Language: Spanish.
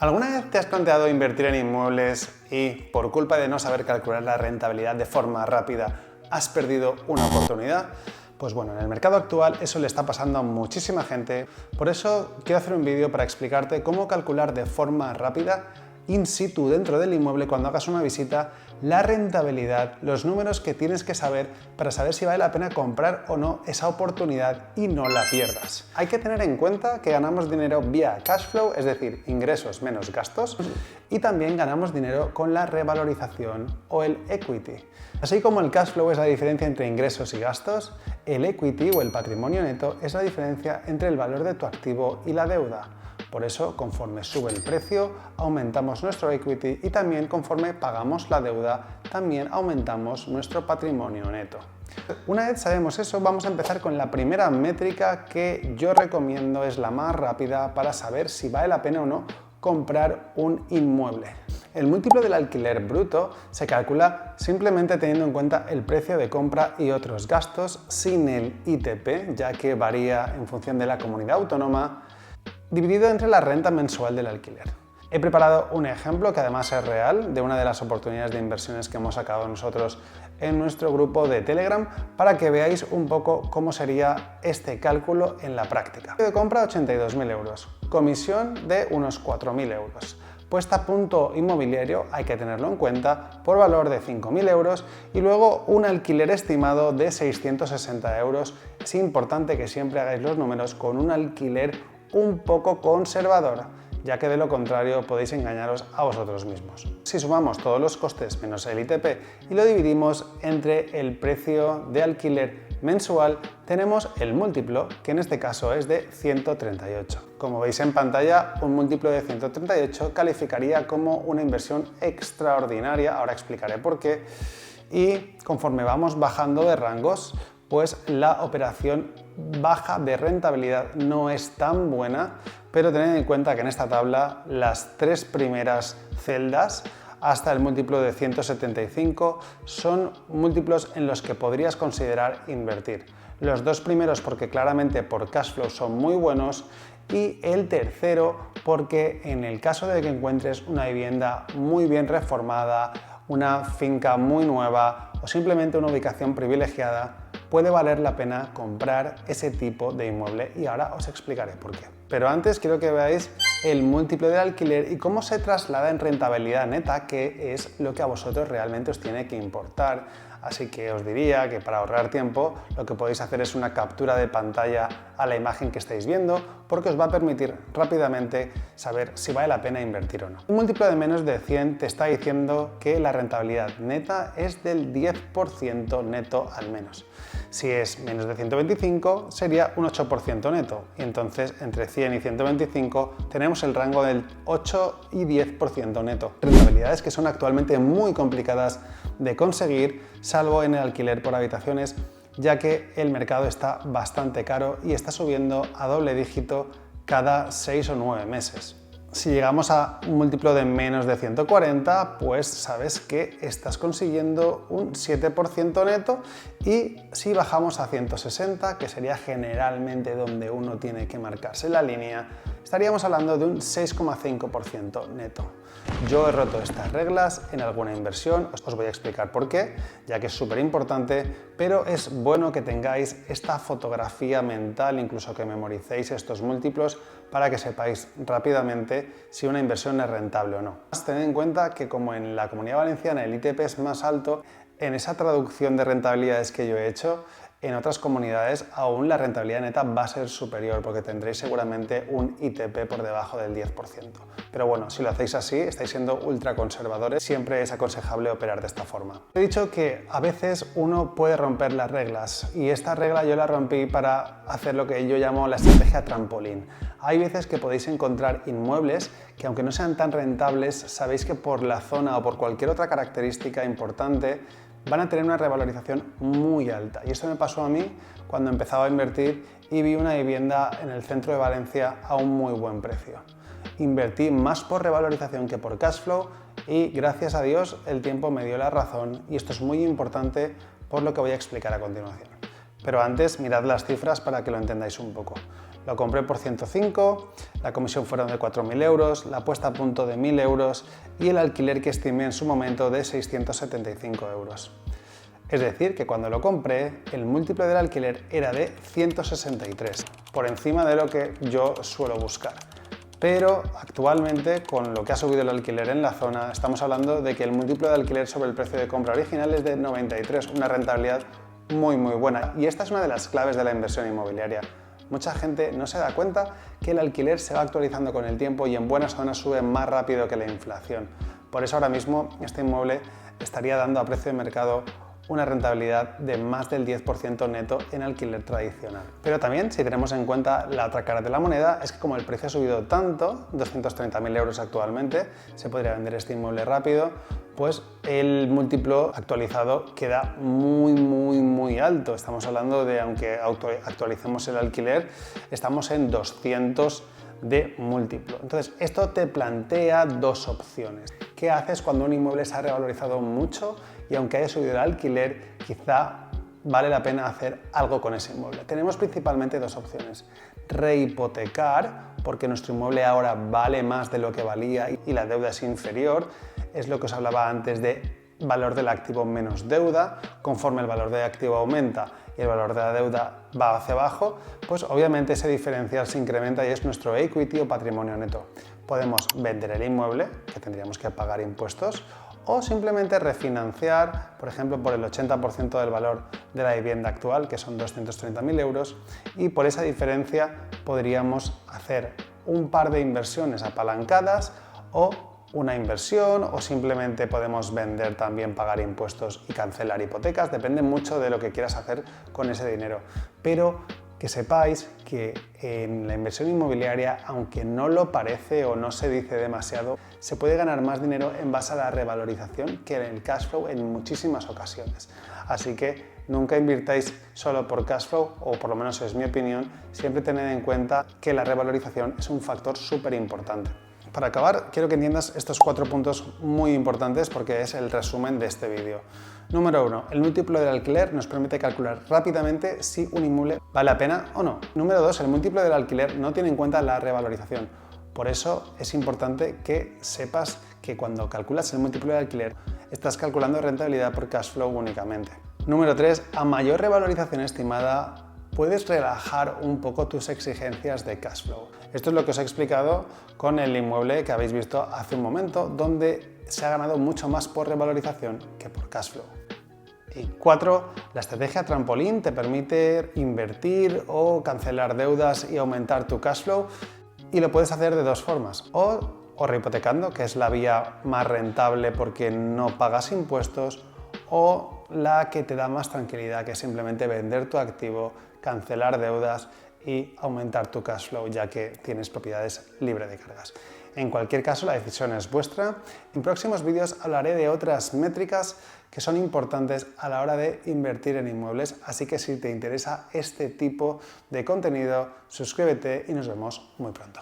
¿Alguna vez te has planteado invertir en inmuebles y por culpa de no saber calcular la rentabilidad de forma rápida has perdido una oportunidad? Pues bueno, en el mercado actual eso le está pasando a muchísima gente. Por eso quiero hacer un vídeo para explicarte cómo calcular de forma rápida, in situ dentro del inmueble cuando hagas una visita, la rentabilidad, los números que tienes que saber para saber si vale la pena comprar o no esa oportunidad y no la pierdas. Hay que tener en cuenta que ganamos dinero vía cash flow, es decir, ingresos menos gastos, y también ganamos dinero con la revalorización o el equity. Así como el cash flow es la diferencia entre ingresos y gastos, el equity o el patrimonio neto es la diferencia entre el valor de tu activo y la deuda. Por eso, conforme sube el precio, aumentamos nuestro equity y también conforme pagamos la deuda, también aumentamos nuestro patrimonio neto. Una vez sabemos eso, vamos a empezar con la primera métrica que yo recomiendo, es la más rápida para saber si vale la pena o no comprar un inmueble. El múltiplo del alquiler bruto se calcula simplemente teniendo en cuenta el precio de compra y otros gastos sin el ITP, ya que varía en función de la comunidad autónoma, dividido entre la renta mensual del alquiler. He preparado un ejemplo que además es real de una de las oportunidades de inversiones que hemos sacado nosotros en nuestro grupo de Telegram para que veáis un poco cómo sería este cálculo en la práctica. Precio de compra 82.000 euros, comisión de unos 4.000 euros. Puesta a punto inmobiliario hay que tenerlo en cuenta por valor de 5.000 euros y luego un alquiler estimado de 660 euros. Es importante que siempre hagáis los números con un alquiler un poco conservador, ya que de lo contrario podéis engañaros a vosotros mismos. Si sumamos todos los costes menos el ITP y lo dividimos entre el precio de alquiler mensual, tenemos el múltiplo, que en este caso es de 138. Como veis en pantalla, un múltiplo de 138 calificaría como una inversión extraordinaria, ahora explicaré por qué, y conforme vamos bajando de rangos, pues la operación baja de rentabilidad no es tan buena, pero tened en cuenta que en esta tabla las tres primeras celdas hasta el múltiplo de 175 son múltiplos en los que podrías considerar invertir. Los dos primeros porque claramente por cash flow son muy buenos y el tercero porque en el caso de que encuentres una vivienda muy bien reformada, una finca muy nueva o simplemente una ubicación privilegiada, puede valer la pena comprar ese tipo de inmueble y ahora os explicaré por qué. Pero antes quiero que veáis el múltiplo del alquiler y cómo se traslada en rentabilidad neta, que es lo que a vosotros realmente os tiene que importar. Así que os diría que para ahorrar tiempo lo que podéis hacer es una captura de pantalla a la imagen que estáis viendo, porque os va a permitir rápidamente saber si vale la pena invertir o no. Un múltiplo de menos de 100 te está diciendo que la rentabilidad neta es del 10% neto al menos. Si es menos de 125 sería un 8% neto y entonces entre 100 y 125 tenemos el rango del 8 y 10% neto. Rentabilidades que son actualmente muy complicadas de conseguir, salvo en el alquiler por habitaciones, ya que el mercado está bastante caro y está subiendo a doble dígito cada 6 o 9 meses. Si llegamos a un múltiplo de menos de 140, pues sabes que estás consiguiendo un 7% neto, y si bajamos a 160, que sería generalmente donde uno tiene que marcarse la línea, estaríamos hablando de un 6,5% neto. Yo he roto estas reglas en alguna inversión, os voy a explicar por qué, ya que es súper importante, pero es bueno que tengáis esta fotografía mental, incluso que memoricéis estos múltiplos para que sepáis rápidamente si una inversión es rentable o no. Tened en cuenta que como en la Comunidad Valenciana el ITP es más alto, en esa traducción de rentabilidades que yo he hecho, en otras comunidades aún la rentabilidad neta va a ser superior porque tendréis seguramente un ITP por debajo del 10%. Pero bueno, si lo hacéis así, estáis siendo ultra conservadores, siempre es aconsejable operar de esta forma. He dicho que a veces uno puede romper las reglas y esta regla yo la rompí para hacer lo que yo llamo la estrategia trampolín. Hay veces que podéis encontrar inmuebles que aunque no sean tan rentables, sabéis que por la zona o por cualquier otra característica importante van a tener una revalorización muy alta. Y esto me pasó a mí cuando empezaba a invertir y vi una vivienda en el centro de Valencia a un muy buen precio. Invertí más por revalorización que por cash flow y gracias a Dios el tiempo me dio la razón, y esto es muy importante por lo que voy a explicar a continuación. Pero antes mirad las cifras para que lo entendáis un poco. Lo compré por 105, la comisión fueron de 4.000 euros, la puesta a punto de 1.000 euros y el alquiler que estimé en su momento de 675 euros. Es decir, que cuando lo compré, el múltiplo del alquiler era de 163, por encima de lo que yo suelo buscar. Pero actualmente, con lo que ha subido el alquiler en la zona, estamos hablando de que el múltiplo de alquiler sobre el precio de compra original es de 93, una rentabilidad muy buena. Y esta es una de las claves de la inversión inmobiliaria. Mucha gente no se da cuenta que el alquiler se va actualizando con el tiempo y en buenas zonas sube más rápido que la inflación. Por eso ahora mismo este inmueble estaría dando a precio de mercado una rentabilidad de más del 10% neto en alquiler tradicional. Pero también, si tenemos en cuenta la otra cara de la moneda, es que como el precio ha subido tanto, 230.000 euros actualmente, se podría vender este inmueble rápido, pues el múltiplo actualizado queda muy alto. Estamos hablando de, aunque actualicemos el alquiler, estamos en 200 de múltiplo. Entonces, esto te plantea dos opciones. ¿Qué haces cuando un inmueble se ha revalorizado mucho y aunque haya subido el alquiler, quizá vale la pena hacer algo con ese inmueble? Tenemos principalmente dos opciones. Rehipotecar, porque nuestro inmueble ahora vale más de lo que valía y la deuda es inferior. Es lo que os hablaba antes de valor del activo menos deuda. Conforme el valor del activo aumenta y el valor de la deuda va hacia abajo, pues obviamente ese diferencial se incrementa y es nuestro equity o patrimonio neto. Podemos vender el inmueble, que tendríamos que pagar impuestos, o simplemente refinanciar, por ejemplo, por el 80% del valor de la vivienda actual, que son 230.000 euros, y por esa diferencia podríamos hacer un par de inversiones apalancadas o una inversión, o simplemente podemos vender también, pagar impuestos y cancelar hipotecas. Depende mucho de lo que quieras hacer con ese dinero. Pero que sepáis que en la inversión inmobiliaria, aunque no lo parece o no se dice demasiado, se puede ganar más dinero en base a la revalorización que en el cash flow en muchísimas ocasiones. Así que nunca invirtáis solo por cash flow, o por lo menos es mi opinión. Siempre tened en cuenta que la revalorización es un factor súper importante. Para acabar, quiero que entiendas estos 4 puntos muy importantes porque es el resumen de este vídeo. Número 1. El múltiplo del alquiler nos permite calcular rápidamente si un inmueble vale la pena o no. Número 2. El múltiplo del alquiler no tiene en cuenta la revalorización. Por eso es importante que sepas que cuando calculas el múltiplo del alquiler estás calculando rentabilidad por cash flow únicamente. Número 3. A mayor revalorización estimada, puedes relajar un poco tus exigencias de cash flow. Esto es lo que os he explicado con el inmueble que habéis visto hace un momento, donde se ha ganado mucho más por revalorización que por cash flow. Y 4. La estrategia trampolín te permite invertir o cancelar deudas y aumentar tu cash flow, y lo puedes hacer de dos formas. O rehipotecando, que es la vía más rentable porque no pagas impuestos, o la que te da más tranquilidad, que es simplemente vender tu activo, cancelar deudas y aumentar tu cash flow, ya que tienes propiedades libre de cargas. En cualquier caso, la decisión es vuestra. En próximos vídeos hablaré de otras métricas que son importantes a la hora de invertir en inmuebles, así que si te interesa este tipo de contenido, suscríbete y nos vemos muy pronto.